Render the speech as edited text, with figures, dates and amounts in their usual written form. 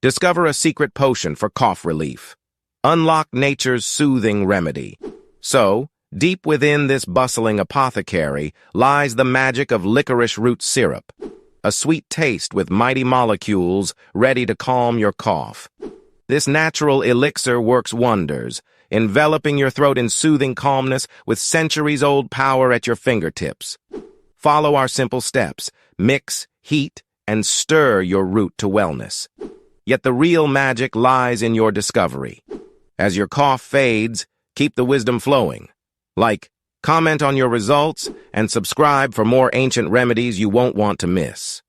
Discover a secret potion for cough relief. Unlock nature's soothing remedy. So, deep within this bustling apothecary lies the magic of licorice root syrup, a sweet taste with mighty molecules ready to calm your cough. This natural elixir works wonders, enveloping your throat in soothing calmness with centuries-old power at your fingertips. Follow our simple steps. Mix, heat, and stir your root to wellness. Yet the real magic lies in your discovery. As your cough fades, keep the wisdom flowing. Like, comment on your results, and subscribe for more ancient remedies you won't want to miss.